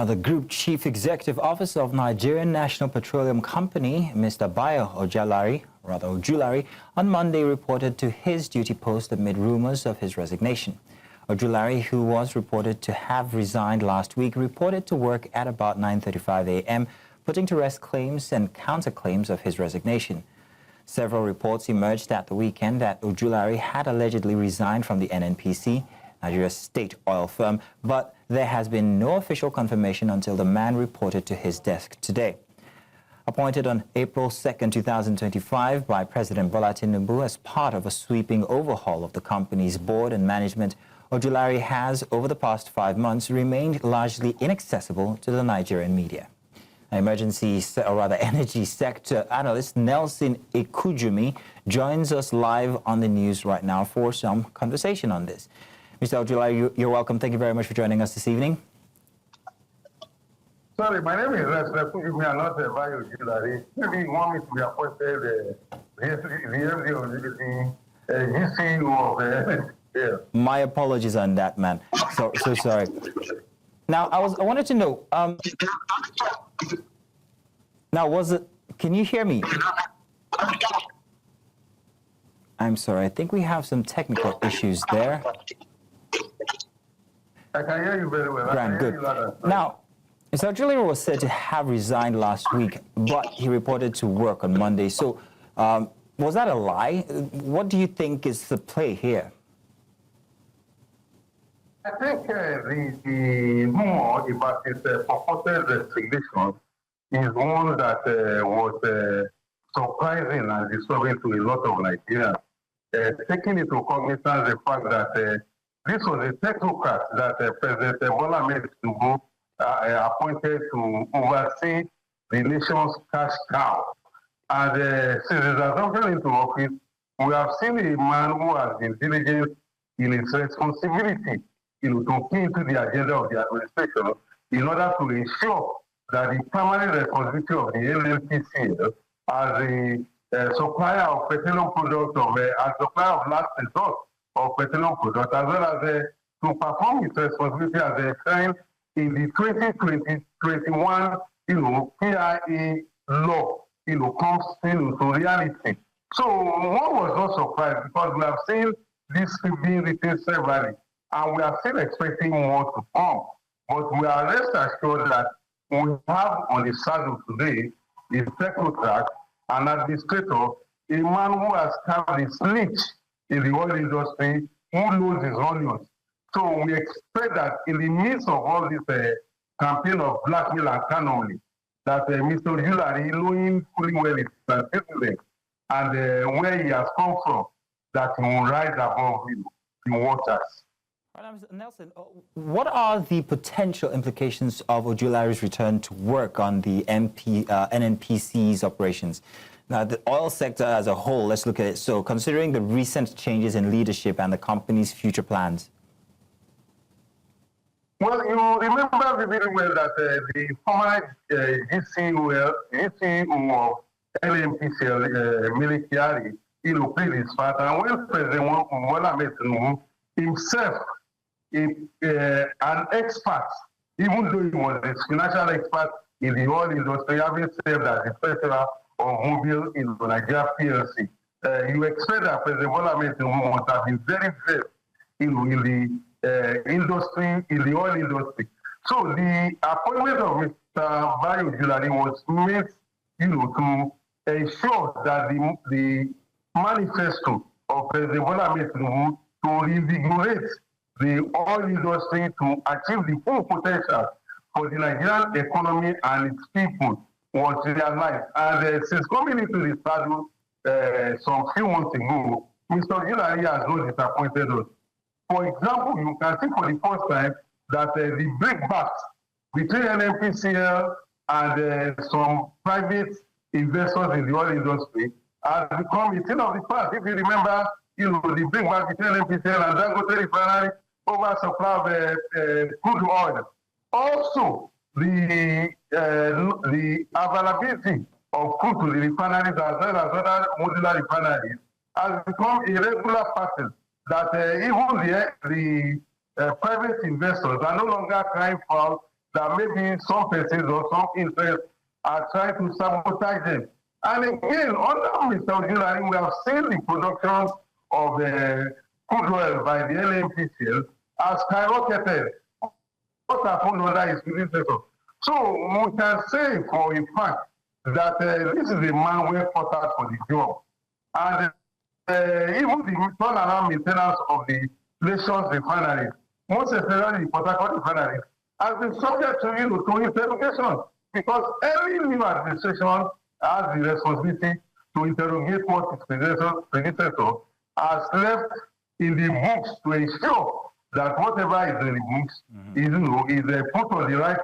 The Group Chief Executive Officer of Nigerian National Petroleum Company, Mr. Bayo Ojulari, on Monday reported to his duty post amid rumors of his resignation. Ojulari, who was reported to have resigned last week, reported to work at about 9:35 a.m., putting to rest claims and counterclaims of his resignation. Several reports emerged at the weekend that Ojulari had allegedly resigned from the NNPC, Nigeria's state oil firm, but there has been no official confirmation until the man reported to his desk today. Appointed on April 2nd, 2025 by President Bola Tinubu as part of a sweeping overhaul of the company's board and management, Ojulari has, over the past 5 months, remained largely inaccessible to the Nigerian media. Energy sector analyst Nelson Ekujumi joins us live on the news right now for some conversation on this. Mr. Ojulari, you're welcome. Thank you very much for joining us this evening. Sorry, my name is Nelson Ekujumi. I'm not Bayo Ojulari. Maybe you want me to be appointed the MD of the GCU of yeah. My apologies on that, man. So sorry. Now, I wanted to know. Can you hear me? I'm sorry. I think we have some technical issues there. I can hear you very well. Grand, good. Now, Mr. Ojulari was said to have resigned last week, but he reported to work on Monday. So, was that a lie? What do you think is the play here? I think the more about his purported resignation is one that was surprising and disturbing to a lot of Nigerians. Taking into cognizance the fact that this was a technocrat that President Bola Tinubu appointed to oversee the nation's cash cow. And since his assumption into office, we have seen a man who has been diligent in his responsibility to key into the agenda of the administration in order to ensure that the primary responsibility of the NNPC as a supplier of petroleum products and supplier of last resort of petroleum products, as well as to perform its responsibility as a friend in the 2021 PIA law comes to reality. So one was not surprised because we have seen this being written severally, and we are still expecting more to come. But we are rest assured that we have on the saddle today a technocrat, an administrator, a man who has carved his niche in the oil industry, who knows his onions. So we expect that in the midst of all this campaign of blackmail and calumny, that Mr. Ojulari, knowing fully well his antecedents and where he has come from, that he will rise above the waters. Nelson, what are the potential implications of Ojulari's return to work on the NNPC's operations? Now, the oil sector as a whole, let's look at it. So, considering the recent changes in leadership and the company's future plans. Well, you remember very well that the former GCU of NNPC, Military, played his part. And when President Bola Tinubu himself, an expert, even though he was a financial expert in the oil industry, having served as the president of Mobile in Nigeria PLC, you expect that President Bola Tinubu must have been very versed in the industry, in the oil industry. So the appointment of Mr. Bayo Ojulari was meant, to ensure that the manifesto of President Bola Tinubu to reinvigorate the oil industry to achieve the full potential for the Nigerian economy and its people was realized. And since coming into the saddle some few months ago, Mr. Ojulari has not disappointed us. For example, you can see for the first time that the breakbacks between NNPCL and some private investors in the oil industry has become a thing of the past. If you remember, the breakback between NNPCL and Dangote refinery over supply of crude oil. Also, the availability of crude to the refineries as well as other modular refineries has become a regular pattern that even the private investors are no longer crying foul that maybe some persons or some interests are trying to sabotage them. And again, under Mr. Ojulari, we have seen the production of crude oil by the NNPC has skyrocketed. What happened under his predecessor? So we can say for a fact that this is a man well thought out for the job. And even the turnaround maintenance of the nation's refineries, most especially the Port Harcourt refineries, has been subject to, to interrogation, because every new administration has the responsibility to interrogate what its predecessor has left in the books to ensure that whatever is in the books is put on the right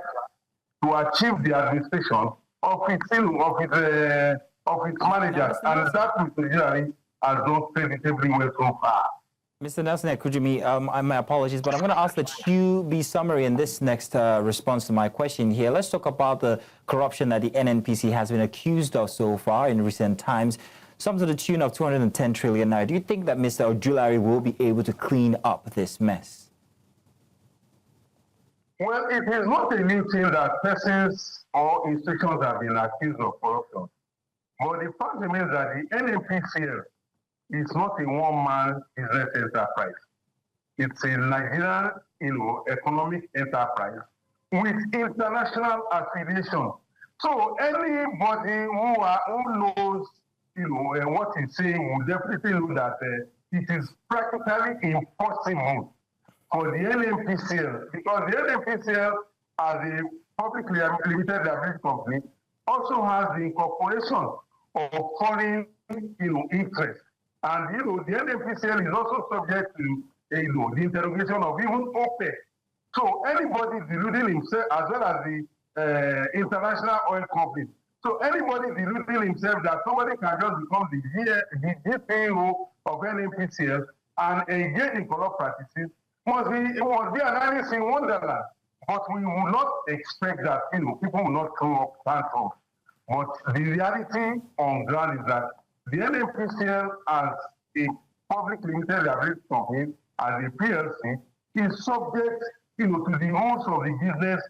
to achieve the administration of its managers, and that Mr. Ojulari has done creditably well so far. Mr. Nelson Ekujumi, my apologies, but I'm going to ask that you be summary in this next response to my question here. Let's talk about the corruption that the NNPC has been accused of so far in recent times, some to the tune of 210 trillion naira. Do you think that Mr. Ojulari will be able to clean up this mess? Well, it is not a new thing that persons or institutions have been accused of corruption. But the fact remains that the NNPC is not a one-man business enterprise. It's a Nigerian, economic enterprise with international affiliation. So anybody who knows, what he's saying will definitely know that it is practically impossible for the NNPC, because the NNPC, as a publicly limited liability company, also has the incorporation of foreign, interest. And, the NNPC is also subject to, the interrogation of even OPEC. So anybody deluding himself, as well as the international oil company. So anybody deluding himself that somebody can just become the GPO of NNPC and engage in corrupt practices must be an Alice in Wonderland. But we will not expect that, people will not throw up tantrums. But the reality on ground is that the NNPC as a public limited liability company, as a PLC, is subject, to the rules of the business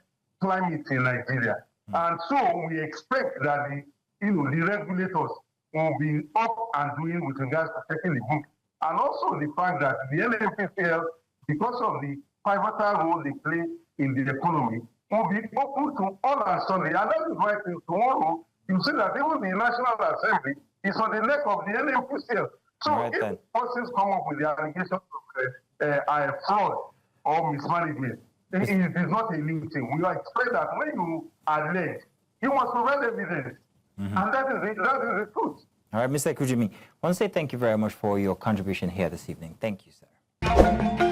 climate in Nigeria. And so we expect that the regulators will be up and doing with regards to taking the book. And also the fact that the NNPC, because of the pivotal role they play in the economy, will be open to all and sundry. And that is why tomorrow you see that even the National Assembly is on the neck of the NNPC. So right, if persons come up with the allegations of fraud or mismanagement, it is not a new thing. We expect that when you allege, you must provide evidence. And that is the truth. All right, Mr. Ekujumi, I want to say thank you very much for your contribution here this evening. Thank you, sir.